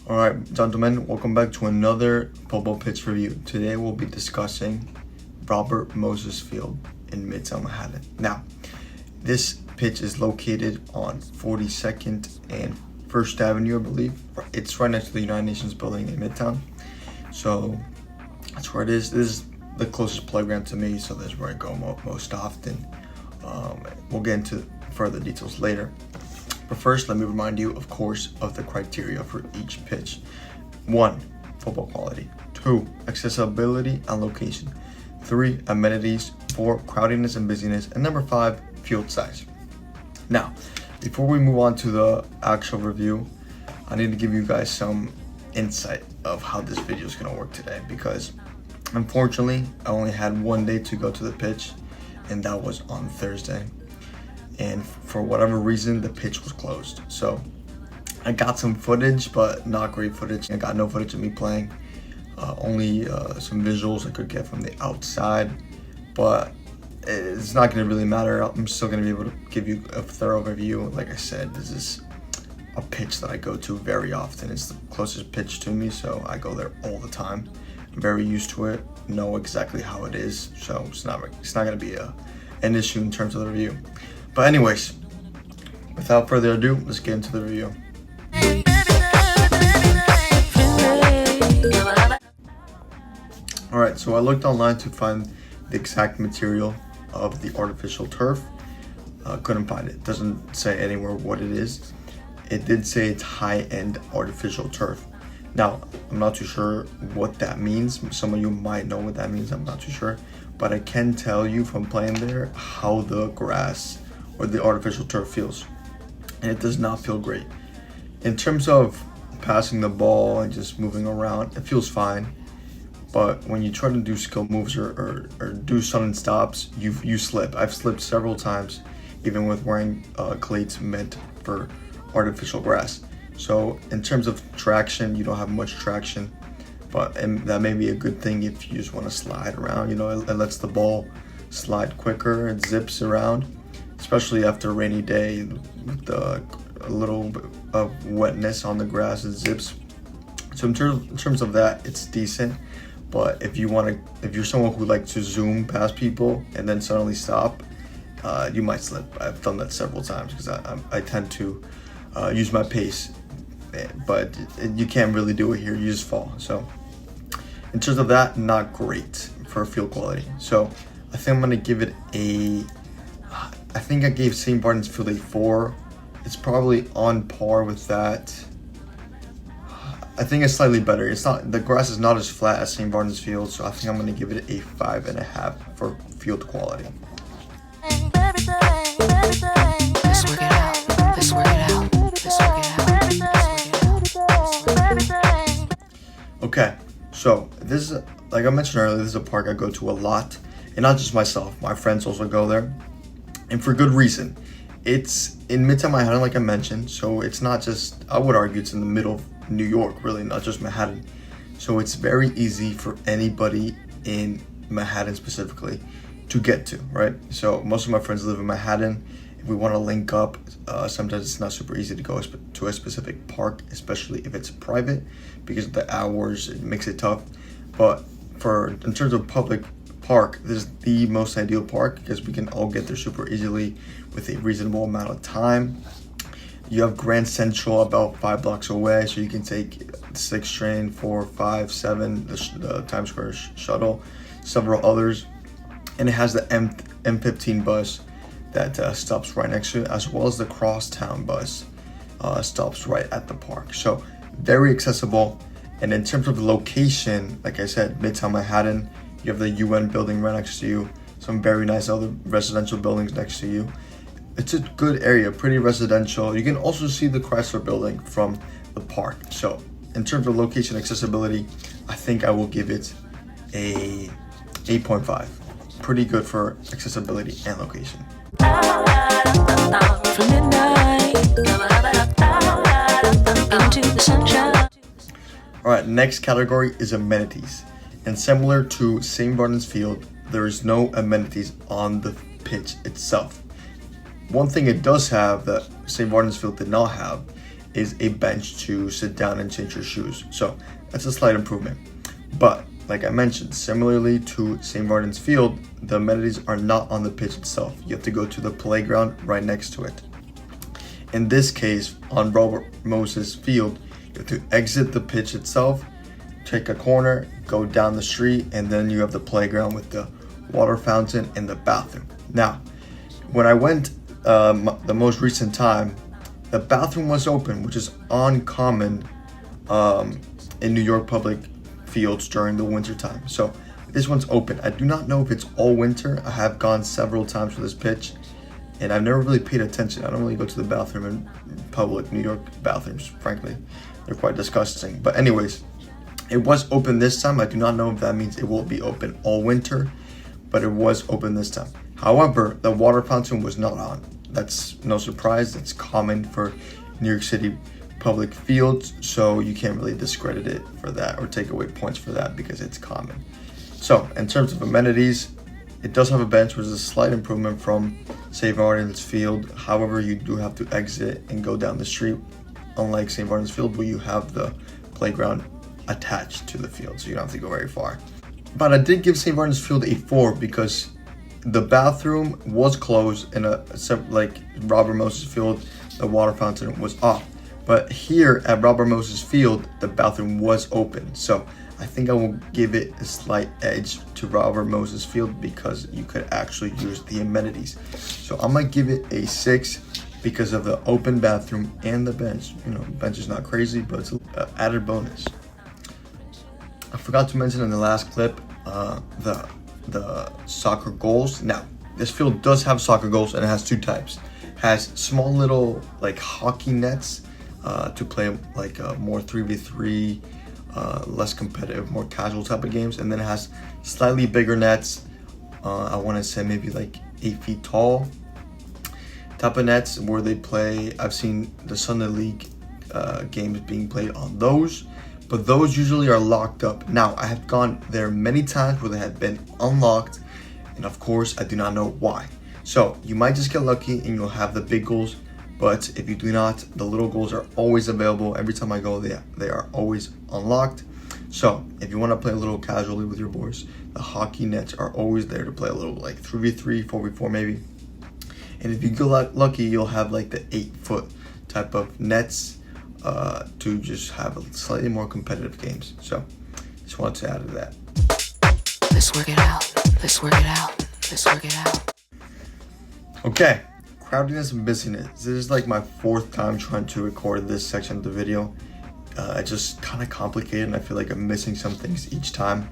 Alright, gentlemen, welcome back to another football pitch review. Today we'll be discussing Robert Moses Field in Midtown Manhattan. Now, this pitch is located on 42nd and 1st Avenue, I believe. It's right next to the United Nations building in Midtown. So that's where it is. This is the closest playground to me, so that's where I go most often. We'll get into further details later. But first, let me remind you, of course, of the criteria for each pitch. 1. Football quality. 2. Accessibility and location. 3. Amenities. 4. Crowdiness and busyness. And number 5. Field size. Now, before we move on to the actual review, I need to give you guys some insight of how this video is going to work today, because unfortunately, I only had one day to go to the pitch, and that was on Thursday. And for whatever reason, the pitch was closed. So I got some footage, but not great footage. I got no footage of me playing, only some visuals I could get from the outside, but it's not going to really matter. I'm still going to be able to give you a thorough review. Like I said, this is a pitch that I go to very often. It's the closest pitch to me, so I go there all the time. I'm very used to it, know exactly how it is, so it's not going to be an issue in terms of the review. But anyways, without further ado, let's get into the review. Alright, so I looked online to find the exact material of the artificial turf. Couldn't find it. Doesn't say anywhere what it is. It did say it's high-end artificial turf. Now, I'm not too sure what that means. Some of you might know what that means. I'm not too sure. But I can tell you from playing there how the grass or the artificial turf feels, and it does not feel great. In terms of passing the ball and just moving around, it feels fine, but when you try to do skill moves or do sudden stops, you slip. I've slipped several times, even with wearing cleats meant for artificial grass. So in terms of traction, you don't have much traction, but that may be a good thing if you just want to slide around. You know, it lets the ball slide quicker, it zips around, especially after a rainy day with a little bit of wetness on the grass, it zips. So in terms of that, it's decent. But if you're someone who likes to zoom past people and then suddenly stop, you might slip. I've done that several times because I tend to use my pace, but you can't really do it here. You just fall. So in terms of that, not great for field quality. So I think I'm gonna give it I think I gave St. Barnabas Field a 4. It's probably on par with that. I think it's slightly better. The grass is not as flat as St. Barnabas Field, so I think I'm going to give it a 5.5 for field quality. Let's work it out. Let's work it out. Let's work it out. Okay, so this is, like I mentioned earlier, this is a park I go to a lot, and not just myself. My friends also go there, and for good reason. It's in Midtown Manhattan, like I mentioned, so it's not just, I would argue it's in the middle of New York, really, not just Manhattan. So it's very easy for anybody in Manhattan specifically to get to, right? So most of my friends live in Manhattan. If we want to link up, sometimes it's not super easy to go to a specific park, especially if it's private, because of the hours, it makes it tough. But in terms of public park, this is the most ideal park because we can all get there super easily with a reasonable amount of time. You have Grand Central about 5 blocks away, so you can take the 6 train, 4, 5, 7, the Times Square shuttle, several others, and it has the M15 bus that stops right next to it, as well as the Crosstown bus stops right at the park. So very accessible. And in terms of the location, like I said, Midtown Manhattan, you have the UN building right next to you, some very nice other residential buildings next to you. It's a good area, pretty residential. You can also see the Chrysler building from the park. So in terms of location accessibility, I think I will give it a 8.5. Pretty good for accessibility and location. From midnight into the sunshine. All right, next category is amenities. And similar to St. Barnabas Field, there is no amenities on the pitch itself. One thing it does have that St. Barnabas Field did not have is a bench to sit down and change your shoes. So that's a slight improvement. But like I mentioned, similarly to St. Martin's Field, the amenities are not on the pitch itself. You have to go to the playground right next to it. In this case, on Robert Moses Field, you have to exit the pitch itself, take a corner, go down the street, and then you have the playground with the water fountain and the bathroom. Now, when I went the most recent time, the bathroom was open, which is uncommon in New York public fields during the winter time. So this one's open. I do not know if it's all winter. I have gone several times for this pitch, and I've never really paid attention. I don't really go to the bathroom in public New York bathrooms, frankly. They're quite disgusting. But anyways, it was open this time. I do not know if that means it will be open all winter, but it was open this time. However, the water fountain was not on. That's no surprise. That's common for New York City public fields, so you can't really discredit it for that or take away points for that because it's common. So in terms of amenities, it does have a bench, which is a slight improvement from St. Martin's Field. However, you do have to exit and go down the street, unlike St. Martin's Field, where you have the playground attached to the field, so you don't have to go very far. But I did give St. Martin's Field a 4 because the bathroom was closed, and like Robert Moses Field, the water fountain was off. But here at Robert Moses Field, the bathroom was open. So I think I will give it a slight edge to Robert Moses Field because you could actually use the amenities. So I'm gonna give it a 6 because of the open bathroom and the bench. You know, the bench is not crazy, but it's an added bonus. I forgot to mention in the last clip the soccer goals. Now, this field does have soccer goals, and it has 2 types. It has small little like hockey nets to play like more 3v3, less competitive, more casual type of games, and then it has slightly bigger nets. I want to say maybe like 8 feet tall type of nets where they play. I've seen the Sunday League games being played on those, but those usually are locked up. Now, I have gone there many times where they have been unlocked, and of course, I do not know why. So you might just get lucky and you'll have the big goals, but if you do not, the little goals are always available. Every time I go, they are always unlocked. So if you want to play a little casually with your boys, the hockey nets are always there to play a little like 3v3, 4v4 maybe. And if you get lucky, you'll have like the 8-foot type of nets to just have slightly more competitive games. So just wanted to add to that. Let's work it out. Let's work it out. Let's work it out. Okay, crowdiness and busyness. This is like my 4th time trying to record this section of the video. It's just kind of complicated, and I feel like I'm missing some things each time.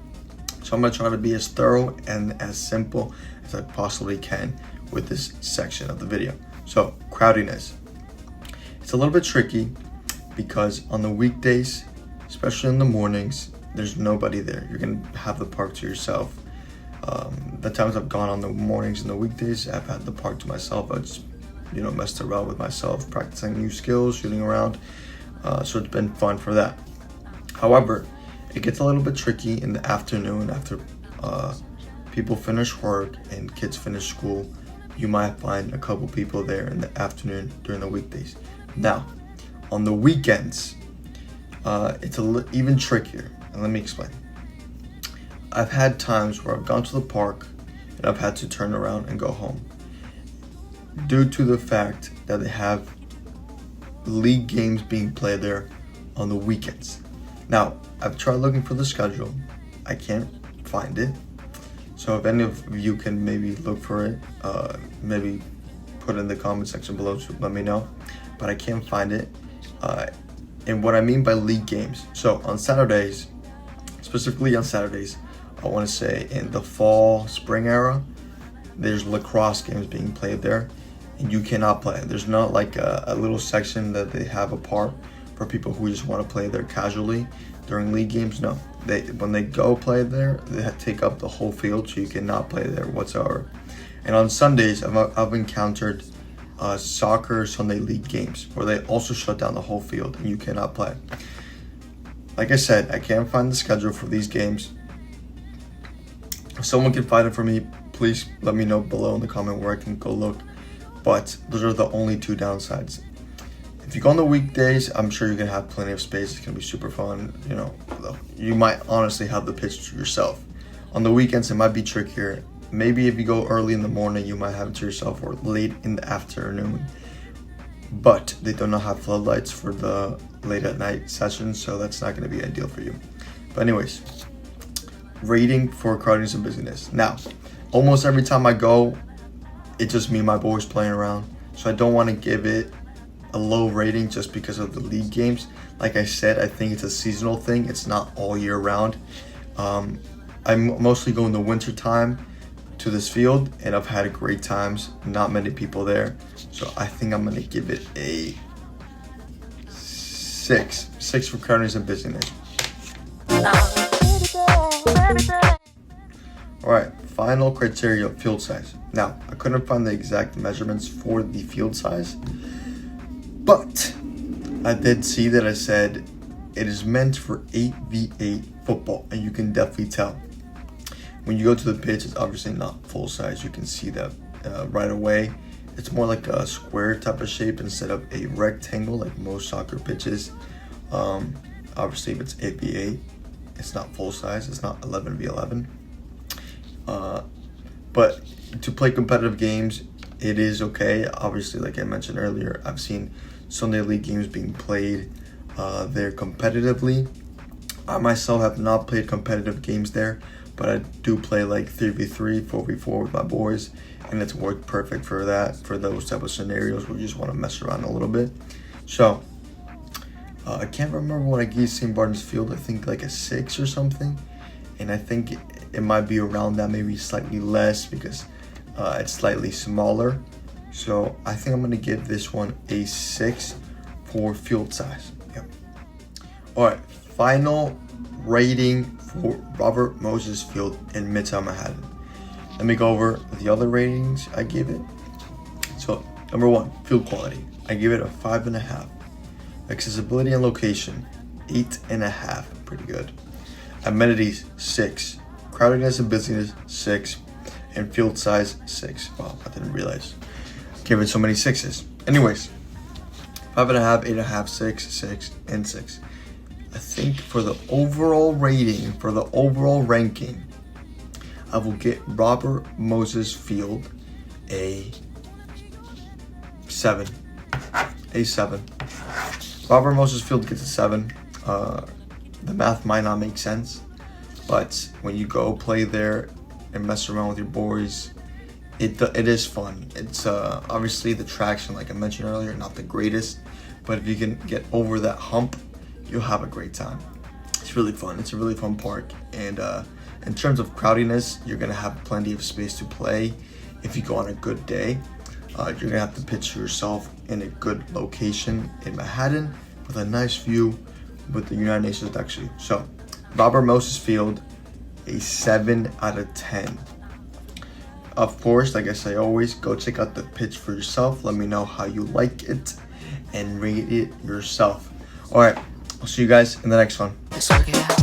So I'm gonna try to be as thorough and as simple as I possibly can with this section of the video. So, crowdiness. It's a little bit tricky because on the weekdays, especially in the mornings, there's nobody there. You're gonna have the park to yourself. The times I've gone on the mornings and the weekdays, I've had the park to myself. I just, messed around with myself, practicing new skills, shooting around. So it's been fun for that. However, it gets a little bit tricky in the afternoon after people finish work and kids finish school. You might find a couple people there in the afternoon during the weekdays. Now, on the weekends, it's even trickier. And let me explain. I've had times where I've gone to the park and I've had to turn around and go home due to the fact that they have league games being played there on the weekends. Now, I've tried looking for the schedule. I can't find it. So if any of you can maybe look for it, maybe put it in the comment section below to let me know. But I can't find it. And what I mean by league games. So on Saturdays, specifically on Saturdays, I want to say in the fall, spring era, there's lacrosse games being played there, and you cannot play. There's not like a little section that they have apart for people who just want to play there casually during league games. No, when they go play there, they take up the whole field, so you cannot play there whatsoever. And on Sundays, I've encountered soccer Sunday league games where they also shut down the whole field and you cannot play. Like I said, I can't find the schedule for these games. If someone can find it for me, please let me know below in the comment where I can go look. But those are the only 2 downsides. If you go on the weekdays, I'm sure you're gonna have plenty of space. It's gonna be super fun. You know, you might honestly have the pitch to yourself. On the weekends, it might be trickier. Maybe if you go early in the morning, you might have it to yourself, or late in the afternoon. But they do not have floodlights for the late at night session, so that's not gonna be ideal for you. But anyways, rating for crowdiness and busyness. Now, almost every time I go, it's just me and my boys playing around. So I don't want to give it a low rating just because of the league games. Like I said, I think it's a seasonal thing. It's not all year round. I mostly go in the winter time to this field, and I've had great times. Not many people there. So I think I'm going to give it a 6. 6 for crowdiness and busyness. Alright, final criteria of field size. Now, I couldn't find the exact measurements for the field size, but I did see that I said it is meant for 8v8 football, and you can definitely tell. When you go to the pitch, it's obviously not full size. You can see that right away. It's more like a square type of shape instead of a rectangle like most soccer pitches. Obviously, if it's 8v8, it's not full size. It's not 11v11. But to play competitive games, it is okay. Obviously, like I mentioned earlier, I've seen Sunday League games being played there competitively. I myself have not played competitive games there, but I do play like 3v3, 4v4 with my boys, and it's worked perfect for that, for those type of scenarios where you just want to mess around a little bit. So, I can't remember what I gave St. Barnabas Field. I think like a 6 or something, and I think it might be around that, maybe slightly less because it's slightly smaller. So I think I'm going to give this one a 6 for field size. Yep. All right, final rating for Robert Moses Field in Midtown Manhattan. Let me go over the other ratings I gave it. So number 1, field quality. I give it a 5.5. Accessibility and location, 8.5. Pretty good. Amenities, 6. Crowdedness and busyness, 6. And field size, 6. Wow, I didn't realize. Give it so many 6s. Anyways, 5.5, 8.5, 6, 6, and 6. I think for the overall rating, for the overall ranking, I will get Robert Moses Field a 7. A 7. Robert Moses Field gets a 7. The math might not make sense, but when you go play there and mess around with your boys, it is fun. It's obviously the traction, like I mentioned earlier, not the greatest, but if you can get over that hump, you'll have a great time. It's really fun. It's a really fun park, and in terms of crowdiness, you're gonna have plenty of space to play. If you go on a good day, you're gonna have to pitch yourself in a good location in Manhattan with a nice view with the United Nations next to you. So, Robert Moses Field, a 7 out of 10. Of course, like I say always, go check out the pitch for yourself. Let me know how you like it and rate it yourself. All right, I'll see you guys in the next one. Let's work it out.